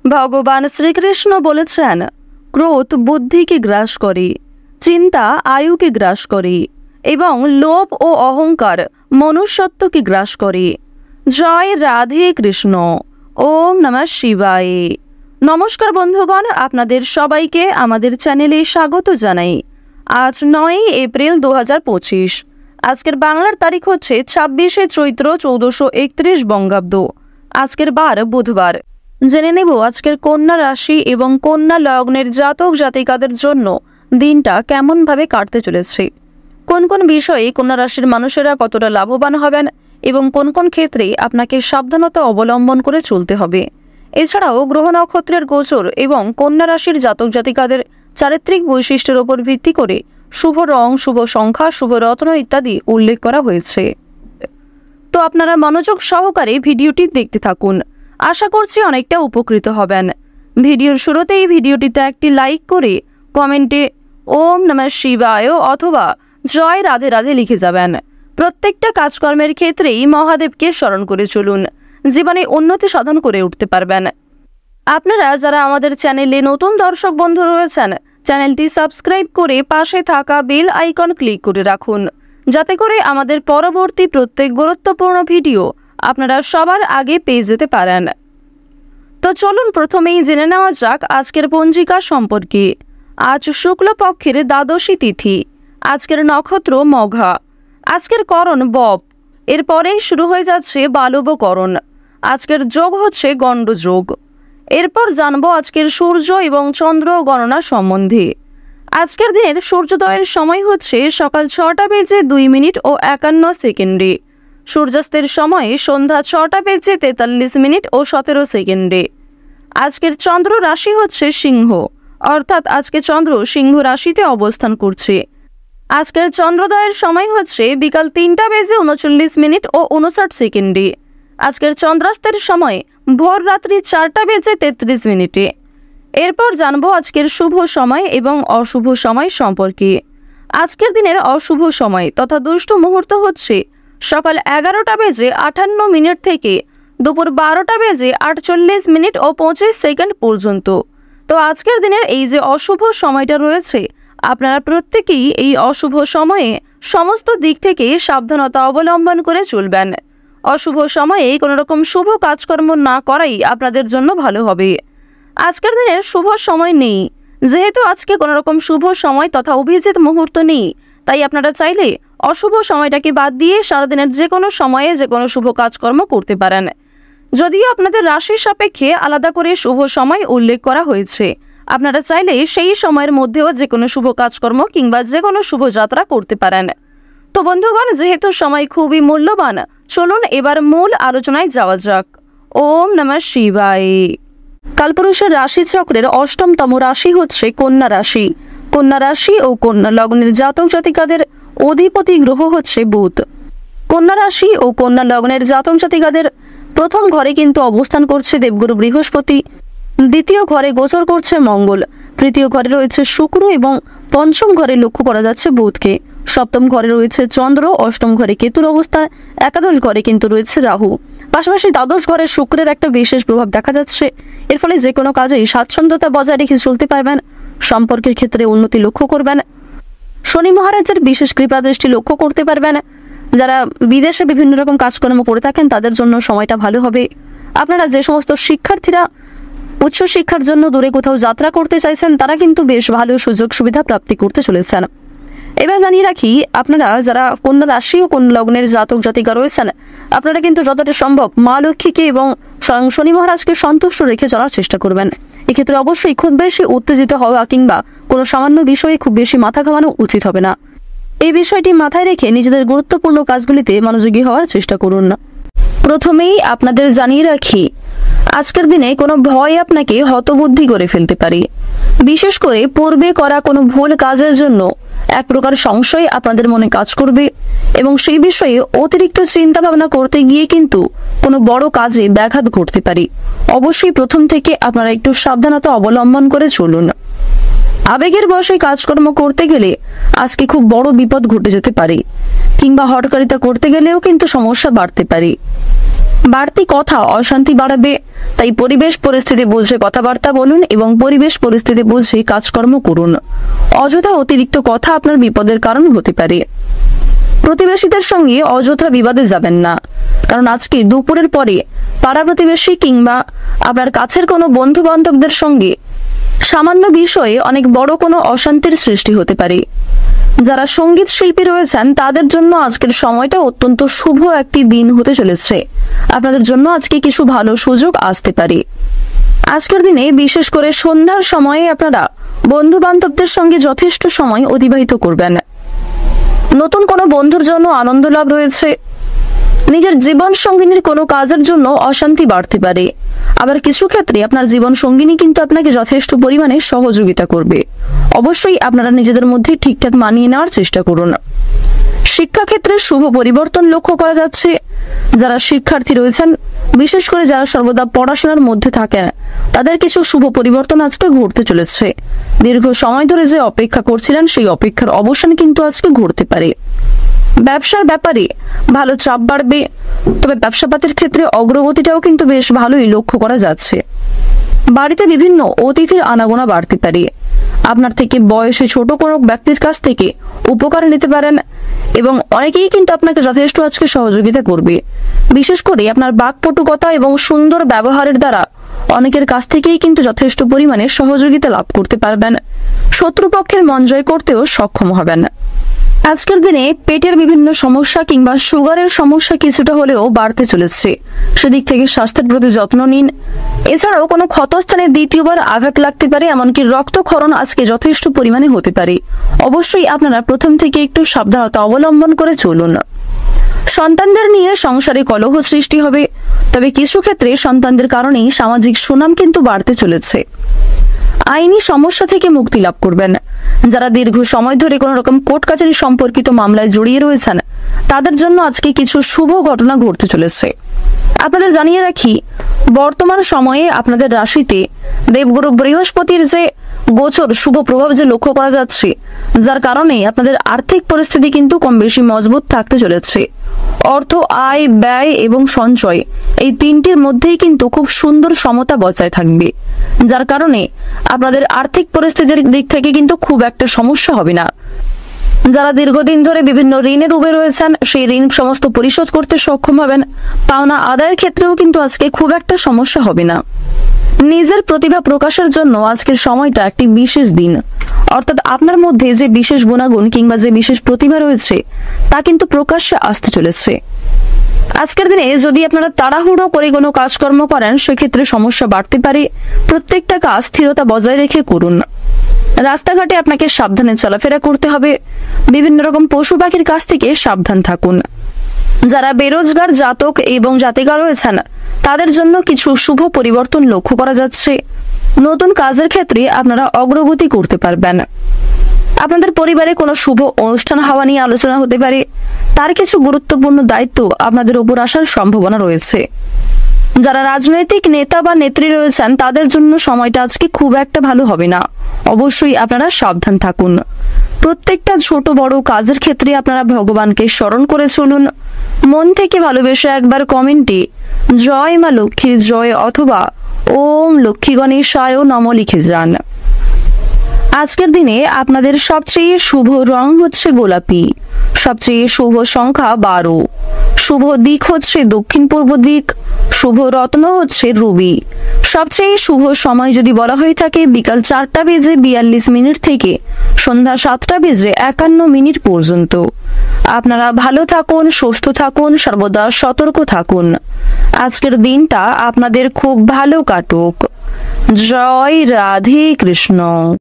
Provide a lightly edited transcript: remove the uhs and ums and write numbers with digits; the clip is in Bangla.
ভগবান শ্রীকৃষ্ণ বলেছেন, ক্রোধ বুদ্ধিকে গ্রাস করে, চিন্তা আয়ুকে গ্রাস করে এবং লোভ ও অহংকার মনুষ্যত্বকে গ্রাস করে। জয় রাধে কৃষ্ণ। ওম নমঃ শিবায়। নমস্কার বন্ধুগণ, আপনাদের সবাইকে আমাদের চ্যানেলে স্বাগত জানাই। আজ 9 এপ্রিল 2025। আজকের বাংলার তারিখ হচ্ছে 26শে চৈত্র 1431 বঙ্গাব্দ। আজকের বার বুধবার। জেনে নেব আজকের কন্যা রাশি এবং কন্যা লগ্নের জাতক জাতিকাদের জন্য দিনটা কেমনভাবে কাটতে চলেছে, কোন কোন বিষয়ে কন্যা রাশির মানুষেরা কতটা লাভবান হবেন এবং কোন কোন ক্ষেত্রে আপনাকে সাবধানতা অবলম্বন করে চলতে হবে। এছাড়াও গ্রহ নক্ষত্রের গোচর এবং কন্যা রাশির জাতক জাতিকাদের চারিত্রিক বৈশিষ্ট্যের উপর ভিত্তি করে শুভ রং, শুভ সংখ্যা, শুভ রত্ন ইত্যাদি উল্লেখ করা হয়েছে। তো আপনারা মনোযোগ সহকারে ভিডিওটি দেখতে থাকুন। আশা করছি অনেকটা উপকৃত হবেন। ভিডিওর শুরুতেই ভিডিওটিতে একটি লাইক করে কমেন্টে ওম নমঃ শিবায় অথবা জয় রাধে রাধে লিখে যাবেন। প্রত্যেকটা কাজকর্মের ক্ষেত্রেই মহাদেবকে স্মরণ করে চলুন, জীবনে উন্নতি সাধন করে উঠতে পারবেন। আপনারা যারা আমাদের চ্যানেলে নতুন দর্শক বন্ধু রয়েছেন, চ্যানেলটি সাবস্ক্রাইব করে পাশে থাকা বেল আইকন ক্লিক করে রাখুন, যাতে করে আমাদের পরবর্তী প্রত্যেক গুরুত্বপূর্ণ ভিডিও আপনারা সবার আগে পেয়ে যেতে পারেন। তো চলুন প্রথমেই জেনে নেওয়া যাক আজকের পঞ্জিকা সম্পর্কে। আজ শুক্লপক্ষের দ্বাদশী তিথি। আজকের নক্ষত্র মঘা। আজকের করণ বপ। এরপরেই শুরু হয়ে যাচ্ছে বালবকরণ। আজকের যোগ হচ্ছে গণ্ডযোগ। এরপর জানবো আজকের সূর্য এবং চন্দ্র গণনা সম্বন্ধে। আজকের দিনের সূর্যোদয়ের সময় হচ্ছে সকাল 6টা বেজে 2 মিনিট ও 51 সেকেন্ডে। সূর্যাস্তের সময় সন্ধ্যা 6টা বেজে 43 মিনিট ও 17 সেকেন্ডে। আজকের চন্দ্র রাশি হচ্ছে সিংহ, অর্থাৎ আজকে চন্দ্র সিংহ রাশিতে অবস্থান করছে। আজকের চন্দ্রোদয়ের সময় হচ্ছে বিকাল 3টা বেজে 39 মিনিট ও 59 সেকেন্ডে। আজকের চন্দ্রাস্তের সময় ভোর রাত্রি 4টা বেজে 33 মিনিটে। এরপর জানবো আজকের শুভ সময় এবং অশুভ সময় সম্পর্কে। আজকের দিনের অশুভ সময় তথা দুষ্ট মুহূর্ত হচ্ছে সকাল 11টা বেজে 58 মিনিট থেকে দুপুর 12টা বেজে 48 মিনিট ও 25 সেকেন্ড পর্যন্ত। তো আজকের দিনের এই যে অশুভ সময়টা রয়েছে, আপনারা প্রত্যেকেই এই অশুভ সময়ে সমস্ত দিক থেকে সাবধানতা অবলম্বন করে চলবেন। অশুভ সময়ে কোনো রকম শুভ কাজকর্ম না করাই আপনাদের জন্য ভালো হবে। আজকের দিনের শুভ সময় নেই। যেহেতু আজকে কোনো রকম শুভ সময় তথা অভিজিৎ মুহূর্ত নেই, তাই আপনারা চাইলে অশুভ সময়টাকে বাদ দিয়ে সারাদিনের যে কোনো সময়ে যে কোনো শুভ কাজকর্ম করতে পারেন। যদিও আপনাদের রাশির সাপেক্ষে আলাদা করে শুভ সময় উল্লেখ করা হয়েছে, আপনারা চাইলে সেই সময়ের মধ্যেও যে কোনো শুভ কাজকর্ম কিংবা যে কোনো শুভ যাত্রা করতে পারেন। তো বন্ধুগণ, যেহেতু সময় খুবই মূল্যবান, চলুন এবার মূল আলোচনায় যাওয়া যাক। ওম নমঃ শিবায়। কালপুরুষের রাশি চক্রের 8মতম রাশি হচ্ছে কন্যা রাশি। কন্যা রাশি ও কন্যা লগ্নের জাতক জাতিকাদের অধিপতি গ্রহ হচ্ছে বুধ। কন্যা রাশি ও কন্যা লগ্নের জাতক জাতিকাদের প্রথম ঘরে কিন্তু অবস্থান করছে দেবগুরু বৃহস্পতি, দ্বিতীয় ঘরে গোচর করছে মঙ্গল, তৃতীয় ঘরে রয়েছে শুক্র এবং পঞ্চম ঘরে লক্ষ্য করা যাচ্ছে বুধকে। সপ্তম ঘরে রয়েছে চন্দ্র, অষ্টম ঘরে কেতুর অবস্থা, একাদশ ঘরে কিন্তু রয়েছে রাহু। পাশাপাশি দ্বাদশ ঘরে শুক্রের একটা বিশেষ প্রভাব দেখা যাচ্ছে। এর ফলে যে কোনো কাজেই স্বাচ্ছন্দ্যতা বজায় রেখে চলতে পারবেন। সম্পর্কের ক্ষেত্রে উন্নতি লক্ষ্য করবেন। শনি মহারাজের বিশেষ কৃপা দৃষ্টি লক্ষ্য করতে পারবেন। যারা বিদেশে বিভিন্ন রকম কাজকর্ম করে থাকেন তাদের জন্য সময়টা ভালো হবে। আপনারা যে সমস্ত শিক্ষার্থীরা উচ্চশিক্ষার জন্য দূরে কোথাও যাত্রা করতে চাইছেন, তারা কিন্তু বেশ ভালো সুযোগ সুবিধা প্রাপ্তি করতে চলেছেন। এবার জানিয়ে রাখি, আপনারা যারা কন্যা রাশি ও কন্যা লগ্নের জাতক জাতিকা রয়েছেন, আপনারা কিন্তু যতটা সম্ভব মা লক্ষ্মীকে এবং স্বয়ং শনি মহারাজকে সন্তুষ্ট রেখে চলার চেষ্টা করবেন। এক্ষেত্রে অবশ্যই খুব বেশি উত্তেজিত হওয়া কিংবা কোনো সামান্য বিষয়ে খুব বেশি মাথা ঘামানো উচিত হবে না। এই বিষয়টি মাথায় রেখে নিজেদের গুরুত্বপূর্ণ কাজগুলিতে মনোযোগী হওয়ার চেষ্টা করুন। প্রথমেই আপনাদের জানিয়ে রাখি, আজকের দিনে কোনো ভয় আপনাকে হতবুদ্ধি করে ফেলতে পারে। বিশেষ করে পূর্বে করা কোনো ভুল কাজের জন্য এক প্রকার সংশয় আপনাদের মনে কাজ করবে এবং সেই বিষয়ে অতিরিক্ত চিন্তা ভাবনা করতে গিয়ে কিন্তু কোনো বড় কাজে ব্যাঘাত ঘটতে পারে। অবশ্যই প্রথম থেকে আপনারা একটু সাবধানতা অবলম্বন করে চলুন। আবেগের বশে কাজকর্ম করতে গেলে আজকে খুব বড় বিপদ ঘটে যেতে পারে কিংবা হঠকারিতা করতে গেলেও কিন্তু সমস্যা বাড়তে পারে। বাড়তি কথা অশান্তি বাড়াবে, তাই পরিবেশ পরিস্থিতি বুঝে কথাবার্তা বলুন এবং পরিবেশ পরিস্থিতি বুঝে কাজকর্ম করুন। অযথা অতিরিক্ত কথা আপনার বিপদের কারণ হতে পারে। প্রতিবেশীদের সঙ্গে অযথা বিবাদে যাবেন না, কারণ আজকে দুপুরের পরে পাড়া প্রতিবেশী কিংবা আপনার কাছের কোনো বন্ধু বান্ধবদের সঙ্গে সামান্য বিষয়ে অনেক বড় কোনো অশান্তির সৃষ্টি হতে পারে। যারা সঙ্গীত শিল্পী রয়েছেন তাদের জন্য আজকের সময়টা অত্যন্ত শুভ একটি দিন হতে চলেছে। আপনাদের জন্য আজকে কিছু ভালো সুযোগ আসতে পারে। আজকের দিনে বিশেষ করে সন্ধ্যার সময়ে আপনারা বন্ধু বান্ধবদের সঙ্গে যথেষ্ট সময় অতিবাহিত করবেন। নতুন কোনো বন্ধুর জন্য আনন্দ লাভ রয়েছে। নিজের জীবন সঙ্গিনীর কোনো কাজের জন্য অশান্তি বাড়তে পারে। আবার কিছু ক্ষেত্রে আপনার জীবন সঙ্গিনী কিন্তু আপনাকে যথেষ্ট পরিমাণে সহযোগিতা করবে। অবশ্যই আপনারা নিজেদের মধ্যে ঠিকঠাক মানিয়ে নেওয়ার চেষ্টা করুন। শিক্ষাক্ষেত্রে শুভ পরিবর্তন লক্ষ্য করা যাচ্ছে। যারা শিক্ষার্থী রয়েছেন, বিশেষ করে যারা সর্বদা পড়াশোনার মধ্যে থাকেন, তাদের কিছু শুভ পরিবর্তন আজকে ঘটতে চলেছে। দীর্ঘ সময় ধরে যে অপেক্ষা করছিলেন সেই অপেক্ষার অবসান কিন্তু আজকে ঘটতে পারে। ব্যবসার ব্যাপারে ভালো চাপ বাড়বে, তবে ব্যবসাপাতের ক্ষেত্রে অগ্রগতিটাও কিন্তু বেশ ভালোই লক্ষ্য করা যাচ্ছে। বাড়িতে বিভিন্ন অতিথির আনাগোনা বাড়তে পারে। আপনার থেকে বয়সে ছোট কোনো ব্যক্তির কাছ থেকে উপকার নিতে পারেন এবং অনেকেই কিন্তু আপনাকে যথেষ্ট আজকে সহযোগিতা করবে। বিশেষ করে আপনার বাকপটুকতা এবং সুন্দর ব্যবহারের দ্বারা অনেকের কাছ থেকেই কিন্তু যথেষ্ট পরিমাণে সহযোগিতা লাভ করতে পারবেন। শত্রুপক্ষের মন জয় করতেও সক্ষম হবেন। আজকের দিনে পেটের বিভিন্ন সমস্যা কিংবা সুগারের সমস্যা কিছুটা হলেও বাড়তে চলেছে। সেদিক থেকে স্বাস্থ্যের প্রতি যত্ন নিন। এছাড়াও কোনো ক্ষতস্থানে দ্বিতীয়বার আঘাত লাগতে পারে, এমনকি রক্তক্ষরণ আজকে যথেষ্ট পরিমাণে হতে পারে। অবশ্যই আপনারা প্রথম থেকে একটু সাবধানতা অবলম্বন করে চলুন। সন্তানদের নিয়ে সংসারে কলহ সৃষ্টি হবে, তবে কিছু ক্ষেত্রে সন্তানদের কারণেই সামাজিক সুনাম কিন্তু বাড়তে চলেছে। আইনি সমস্যা থেকে মুক্তি লাভ করবেন। যারা দীর্ঘ সময় ধরে কোনো রকম কোর্ট কাছারি সম্পর্কিত মামলায় জড়িয়ে রয়েছেন, তাদের জন্য আজকে কিছু শুভ ঘটনা ঘটতে চলেছে। আপনাদের জানিয়ে রাখি, বর্তমান সময়ে আপনাদের রাশিতে দেবগুরু বৃহস্পতির যে গোচর শুভ প্রভাব যে লক্ষ্য করা যাচ্ছে, যার কারণে আপনাদের আর্থিক পরিস্থিতি কিন্তু কম বেশি মজবুত থাকতে চলেছে। অর্থ, আয়, ব্যয় এবং সঞ্চয় এই তিনটির মধ্যেই কিন্তু খুব সুন্দর সমতা বজায় থাকবে, যার কারণে আপনাদের আর্থিক পরিস্থিতির দিক থেকে কিন্তু খুব একটা সমস্যা হবে না। যারা দীর্ঘদিন ধরে বিভিন্ন ঋণের উবে রয়েছেন, সেই ঋণ সমস্ত পরিশোধ করতে সক্ষম হবেন। পাওনা আদায়ের ক্ষেত্রেও কিন্তু আজকে খুব একটা সমস্যা হবে না। নিজের প্রতিভা প্রকাশের জন্য আজকের সময়টা একটি বিশেষ দিন। অর্থাৎ আপনার মধ্যে যে বিশেষ গুণাগুণ কিংবা যে বিশেষ প্রতিভা রয়েছে তা কিন্তু প্রকাশ্যে আসতে চলেছে। আজকের দিনে যদি আপনারা তাড়াহুড়ো করে কোনো কাজকর্ম করেন, সেক্ষেত্রে সমস্যা বাড়তে পারে। প্রত্যেকটা কাজ স্থিরতা বজায় রেখে করুন। রাস্তাঘাটে আপনাকে সাবধানে চলাফেরা করতে হবে। বিভিন্ন রকম পশু পাখির কাছ থেকে সাবধান থাকুন। যারা বেরোজগার জাতক এবং জাতিকা রয়েছেন, তাদের জন্য কিছু শুভ পরিবর্তন লক্ষ্য করা যাচ্ছে। নতুন কাজের ক্ষেত্রে আপনারা অগ্রগতি করতে পারবেন। আপনাদের পরিবারে কোনো শুভ অনুষ্ঠান হওয়া নিয়ে আলোচনা হতে পারে। তার কিছু গুরুত্বপূর্ণ দায়িত্ব আপনাদের উপর আসার সম্ভাবনা রয়েছে। যারা রাজনৈতিক নেতা বা নেত্রী রয়েছেন, তাদের জন্য সময়টা আজকে খুব একটা ভালো হবে না। অবশ্যই আপনারা সাবধান থাকুন। প্রত্যেকটা ছোট বড় কাজের ক্ষেত্রে আপনারা ভগবানকে স্মরণ করে চলুন। মন থেকে ভালোবেসে একবার কমেন্টে জয় মা লক্ষ্মীর জয় অথবা ওম লক্ষ্মী গণেশায় নমঃ লিখে যান। আজকের দিনে আপনাদের সবচেয়ে শুভ রং হচ্ছে গোলাপি। সবচেয়ে শুভ সংখ্যা 12। শুভ দিক হচ্ছে দক্ষিণ পূর্ব দিক। শুভ রত্ন হচ্ছে রুবি। সবচেয়ে শুভ সময় যদি বলা হয়ে থাকে বিকাল 4:42 থেকে সন্ধ্যা 7:51 পর্যন্ত। আপনারা ভালো থাকুন, সুস্থ থাকুন, সর্বদা সতর্ক থাকুন। আজকের দিনটা আপনাদের খুব ভালো কাটুক। জয় রাধে কৃষ্ণ।